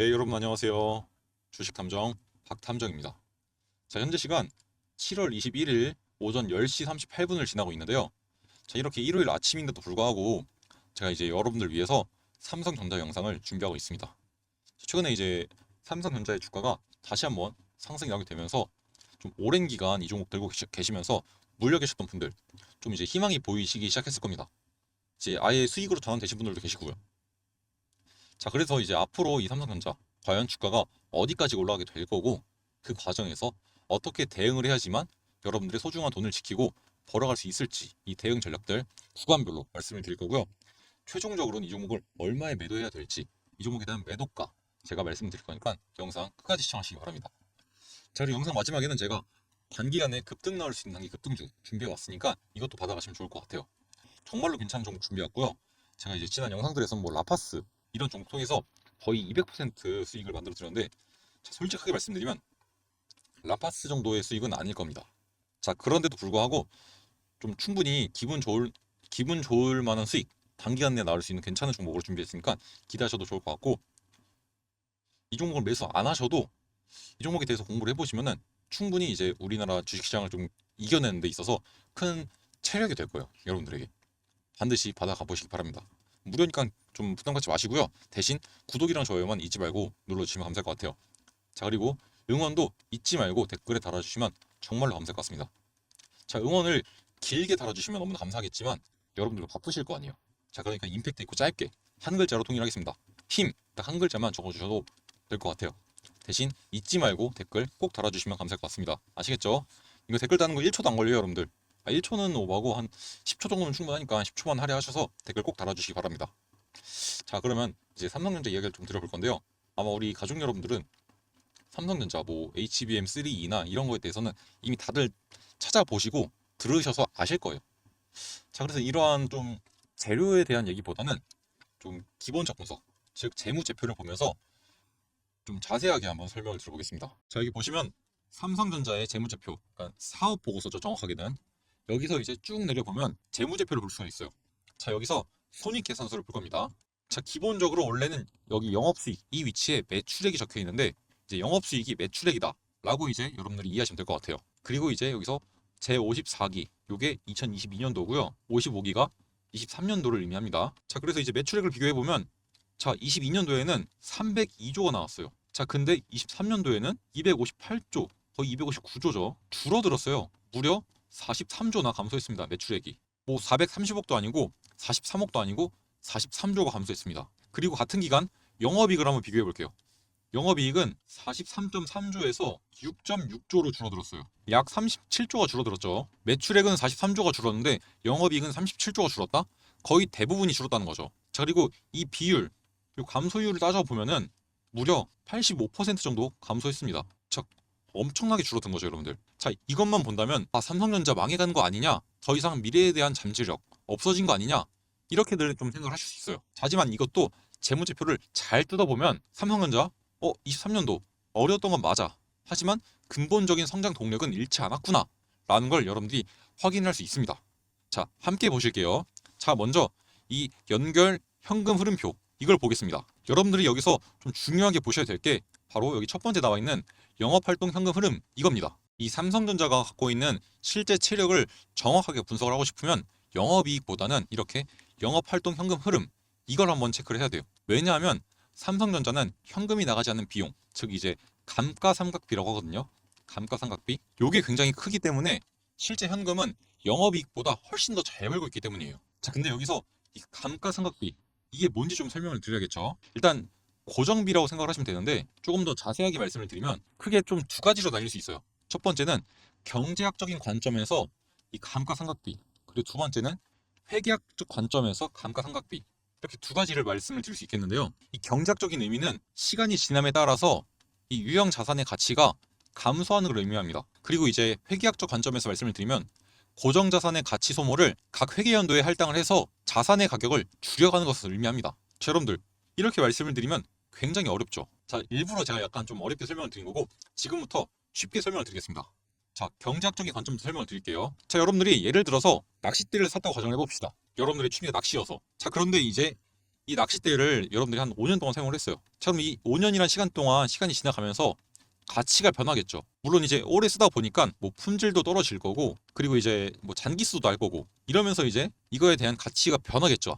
네, 여러분 안녕하세요. 주식 탐정 박탐정입니다. 자, 현재 시간 7월 21일 오전 10시 38분을 지나고 있는데요. 자, 이렇게 일요일 아침인데도 불구하고 제가 이제 여러분들 위해서 삼성전자 영상을 준비하고 있습니다. 자, 최근에 이제 삼성전자의 주가가 다시 한번 상승이 나게 되면서 좀 오랜 기간 이 종목 들고 계시면서 물려 계셨던 분들 좀 이제 희망이 보이시기 시작했을 겁니다. 이제 아예 수익으로 전환되신 분들도 계시고요. 자, 그래서 이제 앞으로 이 삼성전자 과연 주가가 어디까지 올라가게 될 거고 그 과정에서 어떻게 대응을 해야지만 여러분들의 소중한 돈을 지키고 벌어갈 수 있을지 이 대응 전략들 구간별로 말씀을 드릴 거고요. 최종적으로는 이 종목을 얼마에 매도해야 될지 이 종목에 대한 매도가 제가 말씀드릴 거니까 영상 끝까지 시청하시기 바랍니다. 자, 그리고 영상 마지막에는 제가 단기간에 급등 나올 수 있는 단기 급등주 준비해 왔으니까 이것도 받아가시면 좋을 것 같아요. 정말로 괜찮은 종목 준비해 왔고요. 제가 이제 지난 영상들에서 뭐 라파스 이런 종목 통해서 거의 200% 수익을 만들어 드렸는데 솔직하게 말씀드리면 라파스 정도의 수익은 아닐 겁니다. 자, 그런데도 불구하고 좀 충분히 기분 좋을 만한 수익 단기간 내에 나올 수 있는 괜찮은 종목으로 준비했으니까 기대하셔도 좋을 것 같고, 이 종목을 매수 안 하셔도 이 종목에 대해서 공부를 해보시면은 충분히 이제 우리나라 주식시장을 좀 이겨내는 데 있어서 큰 체력이 될 거예요. 여러분들에게 반드시 받아가 보시기 바랍니다. 무료니까 좀 부담 갖지 마시고요. 대신 구독이랑 좋아요만 잊지 말고 눌러주시면 감사할 것 같아요. 자, 그리고 응원도 잊지 말고 댓글에 달아주시면 정말로 감사할 것 같습니다. 자, 응원을 길게 달아주시면 너무나 감사하겠지만 여러분들도 바쁘실 거 아니에요. 자, 그러니까 임팩트 있고 짧게 한 글자로 통일하겠습니다. 힘 딱 한 글자만 적어주셔도 될 것 같아요. 대신 잊지 말고 댓글 꼭 달아주시면 감사할 것 같습니다. 아시겠죠? 이거 댓글 다는 거 1초도 안 걸려요, 여러분들. 1초는 오버하고 한 10초 정도는 충분하니까 10초만 할애하셔서 댓글 꼭 달아주시기 바랍니다. 자, 그러면 이제 삼성전자 이야기를 좀 드려볼 건데요. 아마 우리 가족 여러분들은 삼성전자 뭐 HBM3E나 이런 거에 대해서는 이미 다들 찾아보시고 들으셔서 아실 거예요. 자, 그래서 이러한 좀 재료에 대한 얘기보다는 좀 기본적 분석, 즉 재무제표를 보면서 좀 자세하게 한번 설명을 드려보겠습니다. 자, 여기 보시면 삼성전자의 재무제표, 그러니까 사업 보고서죠, 정확하게는. 여기서 이제 쭉 내려보면 재무제표를 볼 수가 있어요. 자, 여기서 손익계산서를 볼 겁니다. 자, 기본적으로 원래는 여기 영업수익 이 위치에 매출액이 적혀 있는데 이제 영업수익이 매출액이다 라고 이제 여러분들이 이해하시면 될 것 같아요. 그리고 이제 여기서 제54기 요게 2022년도고요. 55기가 23년도를 의미합니다. 자, 그래서 이제 매출액을 비교해보면 자, 22년도에는 302조가 나왔어요. 자, 근데 23년도에는 258조, 거의 259조죠. 줄어들었어요. 무려 43조나 감소했습니다. 매출액이. 뭐 430억도 아니고 43억도 아니고 43조가 감소했습니다. 그리고 같은 기간 영업이익을 한번 비교해 볼게요. 영업이익은 43.3조에서 6.6조로 줄어들었어요. 약 37조가 줄어들었죠. 매출액은 43조가 줄었는데 영업이익은 37조가 줄었다? 거의 대부분이 줄었다는 거죠. 자, 그리고 이 비율, 이 감소율을 따져보면은 무려 85% 정도 감소했습니다. 자, 엄청나게 줄어든 거죠, 여러분들. 자, 이것만 본다면 삼성전자 망해가는 거 아니냐? 더 이상 미래에 대한 잠재력 없어진 거 아니냐? 이렇게들 좀 생각을 하실 수 있어요. 하지만 이것도 재무제표를 잘 뜯어보면 삼성전자 23년도 어려웠던 건 맞아. 하지만 근본적인 성장 동력은 잃지 않았구나 라는 걸 여러분들이 확인할 수 있습니다. 자, 함께 보실게요. 자, 먼저 이 연결 현금 흐름표 이걸 보겠습니다. 여러분들이 여기서 좀 중요하게 보셔야 될 게 바로 여기 첫 번째 나와 있는 영업활동 현금 흐름 이겁니다. 이 삼성전자가 갖고 있는 실제 체력을 정확하게 분석을 하고 싶으면 영업이익보다는 이렇게 영업활동 현금 흐름 이걸 한번 체크를 해야 돼요. 왜냐하면 삼성전자는 현금이 나가지 않는 비용, 즉 이제 감가상각비라고 하거든요. 감가상각비 요게 굉장히 크기 때문에 실제 현금은 영업이익보다 훨씬 더 잘 벌고 있기 때문이에요. 자, 근데 여기서 이 감가상각비 이게 뭔지 좀 설명을 드려야겠죠. 일단 고정비라고 생각을 하시면 되는데 조금 더 자세하게 말씀을 드리면 크게 좀 두 가지로 나뉠 수 있어요. 첫 번째는 경제학적인 관점에서 이 감가상각비, 그리고 두 번째는 회계학적 관점에서 감가상각비, 이렇게 두 가지를 말씀을 드릴 수 있겠는데요. 이 경제학적인 의미는 시간이 지남에 따라서 이 유형 자산의 가치가 감소하는 걸 의미합니다. 그리고 이제 회계학적 관점에서 말씀을 드리면 고정자산의 가치 소모를 각 회계연도에 할당을 해서 자산의 가격을 줄여가는 것을 의미합니다. 자, 여러분들 이렇게 말씀을 드리면 굉장히 어렵죠. 자, 일부러 제가 약간 좀 어렵게 설명을 드린 거고 지금부터 쉽게 설명을 드리겠습니다. 자, 경제학적인 관점부터 설명을 드릴게요. 자, 여러분들이 예를 들어서 낚싯대를 샀다고 가정을 해봅시다. 여러분들의 취미가 낚시여서. 자, 그런데 이제 이 낚싯대를 여러분들이 한 5년 동안 사용을 했어요. 자, 그럼 이 5년이란 시간 동안 시간이 지나가면서 가치가 변하겠죠. 물론 이제 오래 쓰다 보니까 뭐 품질도 떨어질 거고, 그리고 이제 뭐 잔기수도 날 거고, 이러면서 이제 이거에 대한 가치가 변하겠죠.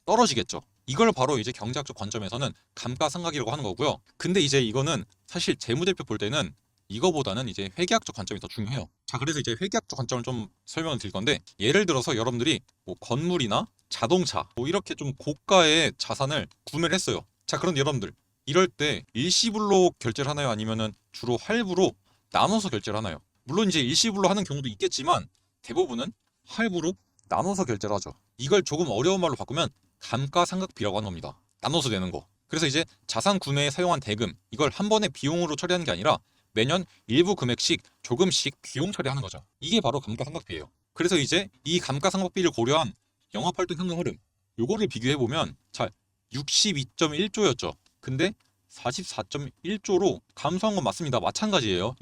떨어지겠죠. 이걸 바로 이제 경제학적 관점에서는 감가상각이라고 하는 거고요. 근데 이제 이거는 사실 재무제표 볼 때는 이거보다는 이제 회계학적 관점이 더 중요해요. 자, 그래서 이제 회계학적 관점을 좀 설명을 드릴 건데, 예를 들어서 여러분들이 뭐 건물이나 자동차 뭐 이렇게 좀 고가의 자산을 구매를 했어요. 자, 그런데 여러분들 이럴 때 일시불로 결제를 하나요? 아니면은 주로 할부로 나눠서 결제를 하나요? 물론 이제 일시불로 하는 경우도 있겠지만 대부분은 할부로 나눠서 결제를 하죠. 이걸 조금 어려운 말로 바꾸면 감가상각비라고 하는 겁니다. 나눠서 내는 거. 그래서 이제 자산 구매에 사용한 대금, 이걸 한 번에 비용으로 처리하는 게 아니라 매년 일부 금액씩 조금씩 비용 처리하는 거죠. 이게 바로 감가상각비예요. 그래서 이제 이 감가상각비를 고려한 영업활동 현금 흐름, 요거를 비교해 보면 자, 62.1조였죠. 근데 44.1조로 감소한 건 맞습니다. 마찬가지예요.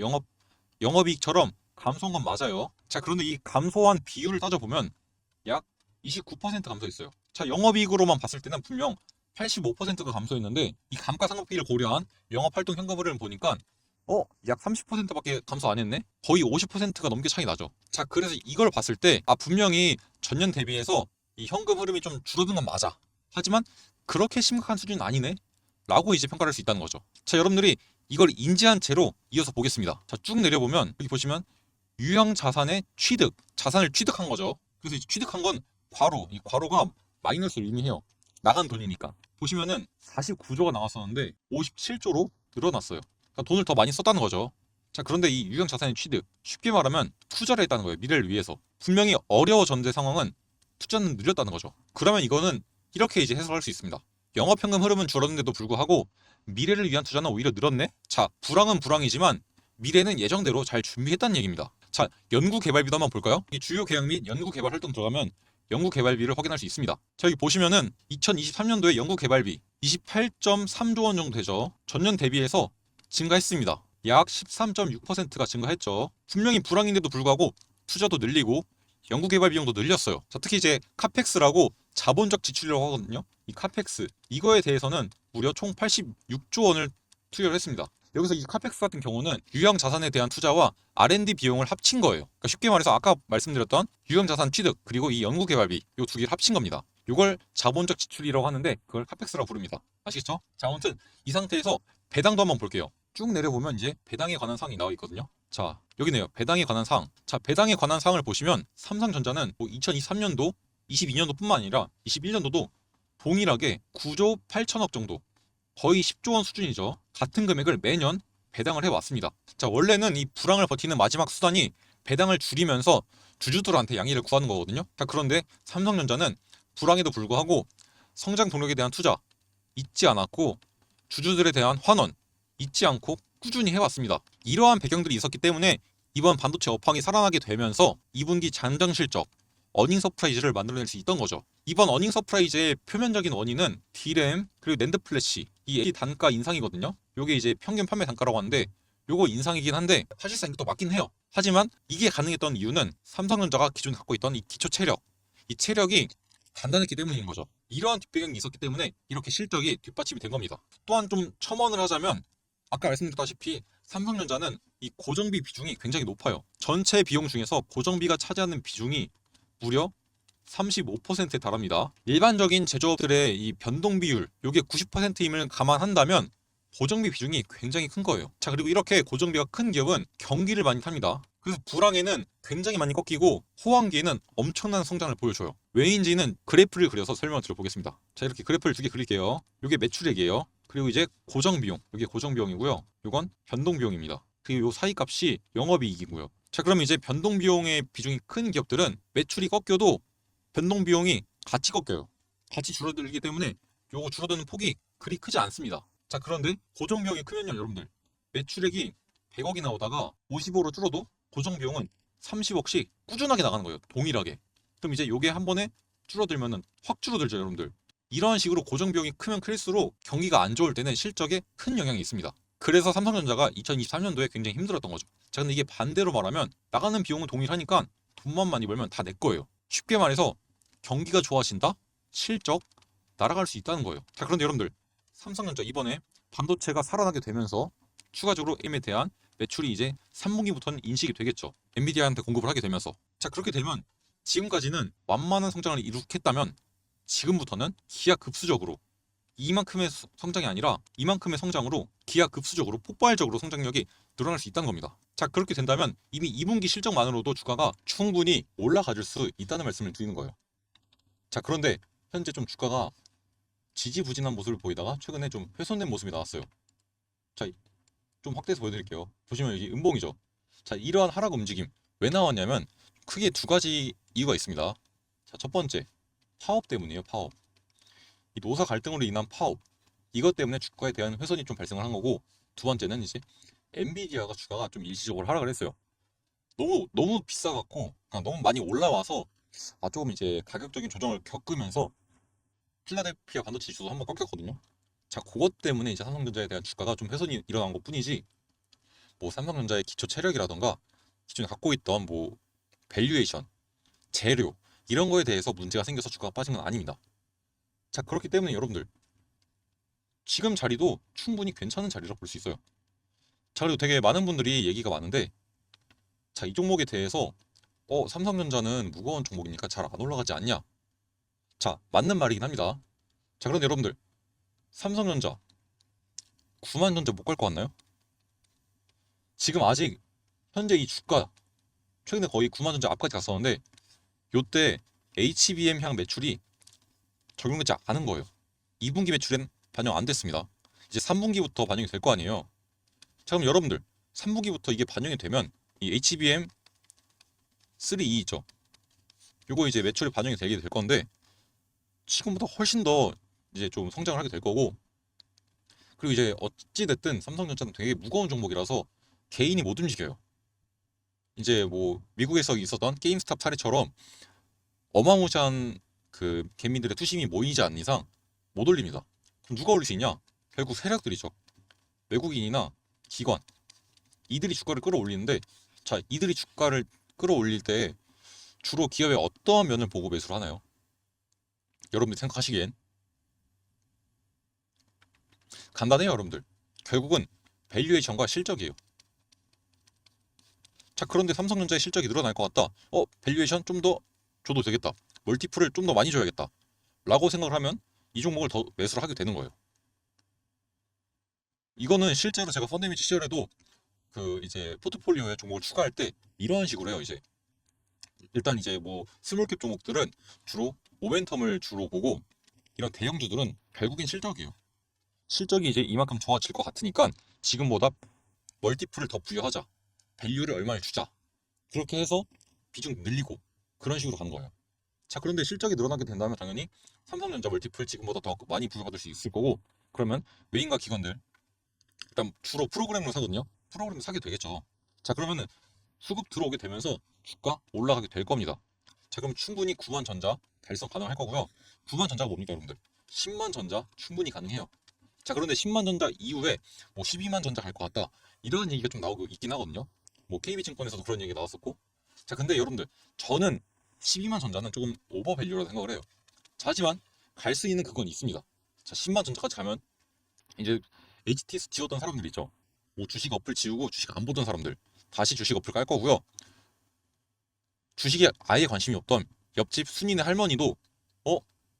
영업이익처럼 감소한 건 맞아요. 자, 그런데 이 감소한 비율을 따져보면 약 29% 감소했어요. 자, 영업이익으로만 봤을 때는 분명 85%가 감소했는데 이 감가상각비를 고려한 영업활동 현금 흐름을 보니까 약 30%밖에 감소 안 했네? 거의 50%가 넘게 차이 나죠. 자, 그래서 이걸 봤을 때 분명히 전년 대비해서 이 현금 흐름이 좀 줄어든 건 맞아. 하지만 그렇게 심각한 수준은 아니네? 라고 이제 평가를 할 수 있다는 거죠. 자, 여러분들이 이걸 인지한 채로 이어서 보겠습니다. 자, 쭉 내려보면 여기 보시면 유형 자산의 취득, 자산을 취득한 거죠. 그래서 이제 취득한 건 괄호, 이 괄호가 마이너스를 의미해요. 나간 돈이니까. 보시면은 49조가 나왔었는데 57조로 늘어났어요. 그러니까 돈을 더 많이 썼다는 거죠. 자, 그런데 이 유형 자산의 취득, 쉽게 말하면 투자를 했다는 거예요. 미래를 위해서. 분명히 어려워졌는데 상황은 투자는 늘렸다는 거죠. 그러면 이거는 이렇게 이제 해석할 수 있습니다. 영업현금 흐름은 줄었는데도 불구하고 미래를 위한 투자는 오히려 늘었네? 자, 불황은 불황이지만 미래는 예정대로 잘 준비했다는 얘기입니다. 자, 연구개발비도 한번 볼까요? 이 주요 계약 및 연구개발 활동 들어가면 연구개발비를 확인할 수 있습니다. 자, 여기 보시면은 2023년도에 연구개발비 28.3조 원 정도 되죠. 전년 대비해서 증가했습니다. 약 13.6%가 증가했죠. 분명히 불황인데도 불구하고 투자도 늘리고 연구개발 비용도 늘렸어요. 자, 특히 이제 카펙스라고 자본적 지출이라고 하거든요. 이 카펙스 이거에 대해서는 무려 총 86조 원을 투여를 했습니다. 여기서 이 카펙스 같은 경우는 유형 자산에 대한 투자와 R&D 비용을 합친 거예요. 그러니까 쉽게 말해서 아까 말씀드렸던 유형 자산 취득 그리고 이 연구개발비 요 두 개를 합친 겁니다. 이걸 자본적 지출이라고 하는데 그걸 카펙스라고 부릅니다. 아시겠죠? 자, 아무튼 이 상태에서 배당도 한번 볼게요. 쭉 내려보면 이제 배당에 관한 사항이 나와 있거든요. 자, 여기네요. 배당에 관한 사항. 자, 배당에 관한 사항을 보시면 삼성전자는 뭐 2023년도, 22년도뿐만 아니라 21년도도 동일하게 9조 8천억 정도, 거의 10조 원 수준이죠. 같은 금액을 매년 배당을 해왔습니다. 자, 원래는 이 불황을 버티는 마지막 수단이 배당을 줄이면서 주주들한테 양해를 구하는 거거든요. 자, 그런데 삼성전자는 불황에도 불구하고 성장 동력에 대한 투자 잊지 않았고 주주들에 대한 환원 잊지 않고 꾸준히 해왔습니다. 이러한 배경들이 있었기 때문에 이번 반도체 업황이 살아나게 되면서 2분기 잠정 실적, 어닝 서프라이즈를 만들어낼 수 있던 거죠. 이번 어닝 서프라이즈의 표면적인 원인은 D램 그리고 낸드 플래시 이 단가 인상이거든요. 요게 이제 평균 판매 단가라고 하는데 요거 인상이긴 한데 사실상 이것도 맞긴 해요. 하지만 이게 가능했던 이유는 삼성전자가 기존에 갖고 있던 이 기초 체력, 이 체력이 단단했기 때문인 거죠. 이러한 뒷배경이 있었기 때문에 이렇게 실적이 뒷받침이 된 겁니다. 또한 좀 첨언을 하자면 아까 말씀드렸다시피 삼성전자는 이 고정비 비중이 굉장히 높아요. 전체 비용 중에서 고정비가 차지하는 비중이 무려 35%에 달합니다. 일반적인 제조업들의 이 변동 비율, 요게 90%임을 감안한다면 고정비 비중이 굉장히 큰 거예요. 자, 그리고 이렇게 고정비가 큰 기업은 경기를 많이 탑니다. 그래서 불황에는 굉장히 많이 꺾이고 호황기에는 엄청난 성장을 보여줘요. 왜인지는 그래프를 그려서 설명을 드려보겠습니다. 자, 이렇게 그래프를 두 개 그릴게요. 요게 매출액이에요. 그리고 이제 고정비용, 이게 고정비용이고요. 요건 변동비용입니다. 그리고 요 사이값이 영업이익이고요. 자, 그럼 이제 변동비용의 비중이 큰 기업들은 매출이 꺾여도 변동비용이 같이 꺾여요. 같이 줄어들기 때문에 요거 줄어드는 폭이 그리 크지 않습니다. 자, 그런데 고정비용이 크면요, 여러분들 매출액이 100억이 나오다가 55로 줄어도 고정비용은 30억씩 꾸준하게 나가는 거예요. 동일하게. 그럼 이제 요게 한 번에 줄어들면은 확 줄어들죠, 여러분들. 이런 식으로 고정비용이 크면 클수록 경기가 안 좋을 때는 실적에 큰 영향이 있습니다. 그래서 삼성전자가 2023년도에 굉장히 힘들었던 거죠. 자, 근데 이게 반대로 말하면 나가는 비용은 동일하니까 돈만 많이 벌면 다 내 거예요. 쉽게 말해서 경기가 좋아진다? 실적 날아갈 수 있다는 거예요. 자, 그런데 여러분들 삼성전자 이번에 반도체가 살아나게 되면서 추가적으로 M에 대한 매출이 이제 3분기부터는 인식이 되겠죠. 엔비디아한테 공급을 하게 되면서. 자, 그렇게 되면 지금까지는 완만한 성장을 이룩했다면 지금부터는 기하급수적으로 이만큼의 성장이 아니라 이만큼의 성장으로 기하급수적으로 폭발적으로 성장력이 늘어날 수 있다는 겁니다. 자, 그렇게 된다면 이미 2분기 실적만으로도 주가가 충분히 올라가줄 수 있다는 말씀을 드리는 거예요. 자, 그런데 현재 좀 주가가 지지부진한 모습을 보이다가 최근에 좀 훼손된 모습이 나왔어요. 자, 좀 확대해서 보여드릴게요. 보시면 여기 음봉이죠. 자, 이러한 하락 움직임 왜 나왔냐면 크게 두 가지 이유가 있습니다. 자, 첫 번째 파업 때문이에요. 파업. 이 노사 갈등으로 인한 파업, 이것 때문에 주가에 대한 훼손이 좀 발생을 한 거고, 두 번째는 이제 엔비디아가 주가가 좀 일시적으로 하락을 했어요. 너무 비싸갖고 그냥 너무 많이 올라와서 조금 이제 가격적인 조정을 겪으면서 필라델피아 반도체 지수도 한번 꺾였거든요. 자, 그것 때문에 이제 삼성전자에 대한 주가가 좀 훼손이 일어난 것뿐이지, 뭐 삼성전자의 기초 체력이라던가 기존에 갖고 있던 뭐 밸류에이션, 재료 이런 거에 대해서 문제가 생겨서 주가가 빠진 건 아닙니다. 자, 그렇기 때문에 여러분들 지금 자리도 충분히 괜찮은 자리라 볼 수 있어요. 자, 그리고 되게 많은 분들이 얘기가 많은데, 자, 이 종목에 대해서 삼성전자는 무거운 종목이니까 잘 안 올라가지 않냐? 자, 맞는 말이긴 합니다. 자, 그런데 여러분들 삼성전자 9만 전자 못 갈 것 같나요? 지금 아직 현재 이 주가 최근에 거의 9만 전자 앞까지 갔었는데 요때 HBM 향 매출이 적용되지 않은 거예요. 2분기 매출엔 반영 안 됐습니다. 이제 3분기부터 반영이 될 거 아니에요. 자, 그럼 여러분들 3분기부터 이게 반영이 되면 이 HBM 3E 있죠. 요거 이제 매출이 반영이 되게 될 건데 지금보다 훨씬 더 이제 좀 성장을 하게 될 거고, 그리고 이제 어찌 됐든 삼성전자는 되게 무거운 종목이라서 개인이 못 움직여요. 이제 뭐 미국에서 있었던 게임스탑 사례처럼 어마무시한 그 개미들의 투심이 모이지 않는 이상 못 올립니다. 그럼 누가 올릴 수 있냐? 결국 세력들이죠. 외국인이나 기관, 이들이 주가를 끌어올리는데, 자, 이들이 주가를 끌어올릴 때 주로 기업의 어떠한 면을 보고 매수를 하나요? 여러분들이 생각하시기엔 간단해요. 여러분들 결국은 밸류에이션과 실적이에요. 자, 그런데 삼성전자의 실적이 늘어날 것 같다. 밸류에이션 좀 더 줘도 되겠다. 멀티플을 좀 더 많이 줘야겠다 라고 생각을 하면 이 종목을 더 매수를 하게 되는 거예요. 이거는 실제로 제가 펀데미지 시절에도 그 이제 포트폴리오에 종목을 추가할 때 이런 식으로 해요. 이제 일단 이제 뭐 스몰캡 종목들은 주로 모멘텀을 주로 보고, 이런 대형주들은 결국엔 실적이에요. 실적이 이제 이만큼 좋아질 것 같으니까 지금보다 멀티플을 더 부여하자, 밸류를 얼마를 주자, 그렇게 해서 비중 늘리고 그런 식으로 가는 거예요. 자, 그런데 실적이 늘어나게 된다면 당연히 삼성전자 멀티플 지금보다 더 많이 부여받을 수 있을 거고, 그러면 외인과 기관들 일단 주로 프로그램으로 사거든요. 프로그램 사게 되겠죠. 자, 그러면은 수급 들어오게 되면서 주가 올라가게 될 겁니다. 자, 그럼 충분히 9만 전자 달성 가능할 거고요. 9만 전자가 뭡니까 여러분들? 10만 전자 충분히 가능해요. 자, 그런데 10만 전자 이후에 뭐 12만 전자 갈 것 같다, 이런 얘기가 좀 나오고 있긴 하거든요. 뭐 KB증권에서도 그런 얘기가 나왔었고. 자, 근데 여러분들 저는 12만 전자는 조금 오버밸류라고 생각을 해요. 자, 하지만 갈 수 있는 그건 있습니다. 자, 10만 전자까지 가면 이제 HTS 지웠던 사람들 있죠. 뭐 주식 어플 지우고 주식 안 보던 사람들 다시 주식 어플 깔 거고요. 주식에 아예 관심이 없던 옆집 순이네 할머니도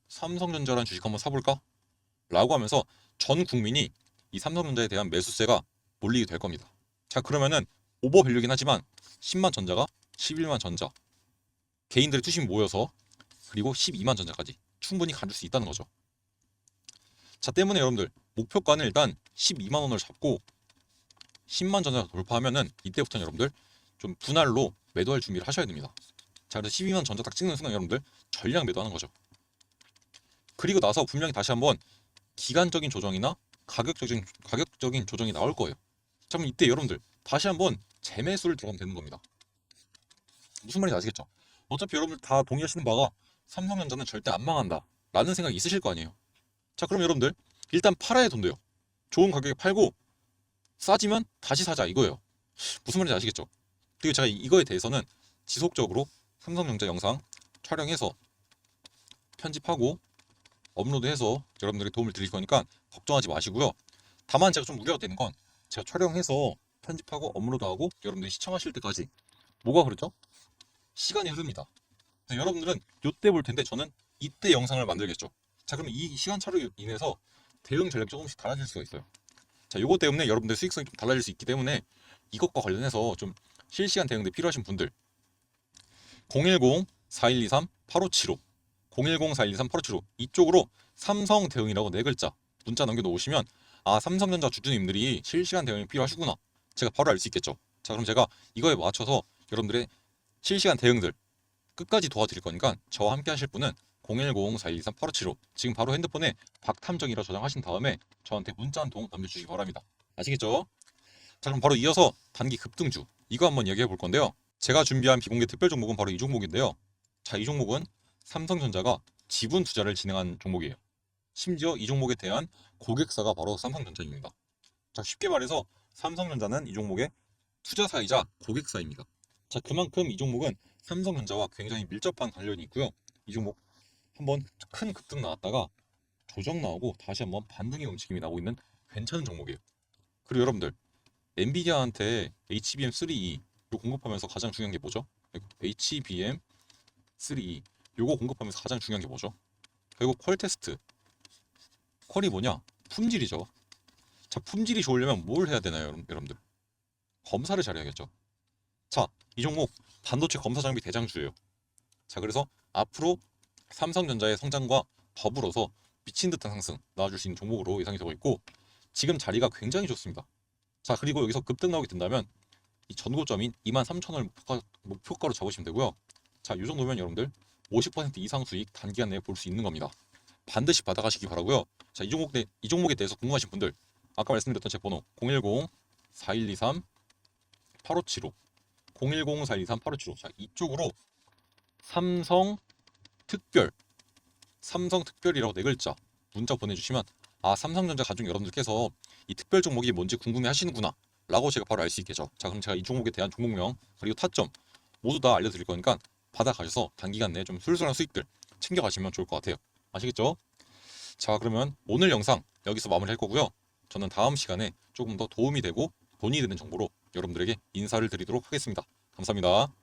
삼성전자라는 주식 한번 사볼까? 라고 하면서 전 국민이 이 삼성전자에 대한 매수세가 몰리게 될 겁니다. 자, 그러면은 오버밸류긴 하지만 10만 전자가 11만 전자, 개인들의 투심이 모여서 그리고 12만 전자까지 충분히 가질 수 있다는 거죠. 자, 때문에 여러분들 목표가는 일단 12만 원을 잡고 10만 전자 돌파하면은 이때부터는 여러분들 좀 분할로 매도할 준비를 하셔야 됩니다. 자, 그래서 12만 전자 딱 찍는 순간 여러분들 전량 매도하는 거죠. 그리고 나서 분명히 다시 한번 기간적인 조정이나 가격적인 조정이 나올 거예요. 자, 그럼 이때 여러분들 다시 한번 재매수를 들어가면 되는 겁니다. 무슨 말인지 아시겠죠? 어차피 여러분들 다 동의하시는 바가 삼성전자는 절대 안 망한다 라는 생각이 있으실 거 아니에요. 자, 그럼 여러분들 일단 팔아야 돈돼요. 좋은 가격에 팔고 싸지면 다시 사자 이거예요. 무슨 말인지 아시겠죠? 그리고 제가 이거에 대해서는 지속적으로 삼성전자 영상 촬영해서 편집하고 업로드해서 여러분들에게 도움을 드릴 거니까 걱정하지 마시고요. 다만 제가 좀 우려가 되는 건 제가 촬영해서 편집하고 업로드하고 여러분들이 시청하실 때까지 뭐가 그렇죠? 시간이 흐릅니다. 그래서 여러분들은 이때 볼 텐데 저는 이때 영상을 만들겠죠. 자, 그러면 이 시간차로 인해서 대응 전략이 조금씩 달라질 수가 있어요. 자, 요거 때문에 여러분들 수익성이 좀 달라질 수 있기 때문에 이것과 관련해서 좀 실시간 대응대 필요하신 분들 010-4123-8575 010-4123-8575 이쪽으로 삼성 대응이라고 네 글자 문자 남겨놓으시면 아, 삼성전자 주주님들이 실시간 대응이 필요하시구나 제가 바로 알 수 있겠죠. 자, 그럼 제가 이거에 맞춰서 여러분들의 실시간 대응들 끝까지 도와드릴 거니까 저와 함께 하실 분은 010-4123-8575 지금 바로 핸드폰에 박탐정이라 저장하신 다음에 저한테 문자 한 통 남겨주시기 바랍니다. 아시겠죠? 자, 그럼 바로 이어서 단기 급등주 이거 한번 얘기해 볼 건데요. 제가 준비한 비공개 특별 종목은 바로 이 종목인데요. 자, 이 종목은 삼성전자가 지분 투자를 진행한 종목이에요. 심지어 이 종목에 대한 고객사가 바로 삼성전자입니다. 자, 쉽게 말해서 삼성전자는 이 종목의 투자사이자 고객사입니다. 자, 그만큼 이 종목은 삼성전자와 굉장히 밀접한 관련이 있고요. 이 종목 한번 큰 급등 나왔다가 조정 나오고 다시 한번 반등의 움직임이 나오고 있는 괜찮은 종목이에요. 그리고 여러분들 엔비디아한테 HBM3E 요 공급하면서 가장 중요한 게 뭐죠? HBM3E 요거 공급하면서 가장 중요한 게 뭐죠? 결국 퀄 테스트. 퀄이 뭐냐? 품질이죠. 자, 품질이 좋으려면 뭘 해야 되나요, 여러분들? 검사를 잘해야겠죠. 자, 이 종목 반도체 검사 장비 대장주예요. 자, 그래서 앞으로 삼성전자의 성장과 더불어서 미친 듯한 상승 나와줄 수 있는 종목으로 예상이 되고 있고 지금 자리가 굉장히 좋습니다. 자, 그리고 여기서 급등 나오게 된다면 이 전고점인 23,000원을 목표가로 잡으시면 되고요. 자, 이 정도면 여러분들 50% 이상 수익 단기간 내에 볼 수 있는 겁니다. 반드시 받아가시기 바라고요. 자, 이 종목에 대해서 궁금하신 분들 아까 말씀드렸던 제 번호 010-4123-8575 010-4123-8575 자, 이쪽으로 삼성 특별이라고 네 글자 문자 보내주시면 아, 삼성전자 가족 여러분들께서 이 특별 종목이 뭔지 궁금해 하시는구나 라고 제가 바로 알 수 있겠죠. 자, 그럼 제가 이 종목에 대한 종목명 그리고 타점 모두 다 알려드릴 거니까 받아가셔서 단기간 내에 좀 술술한 수익들 챙겨가시면 좋을 것 같아요. 아시겠죠? 자, 그러면 오늘 영상 여기서 마무리할 거고요. 저는 다음 시간에 조금 더 도움이 되고 돈이 되는 정보로 여러분들에게 인사를 드리도록 하겠습니다. 감사합니다.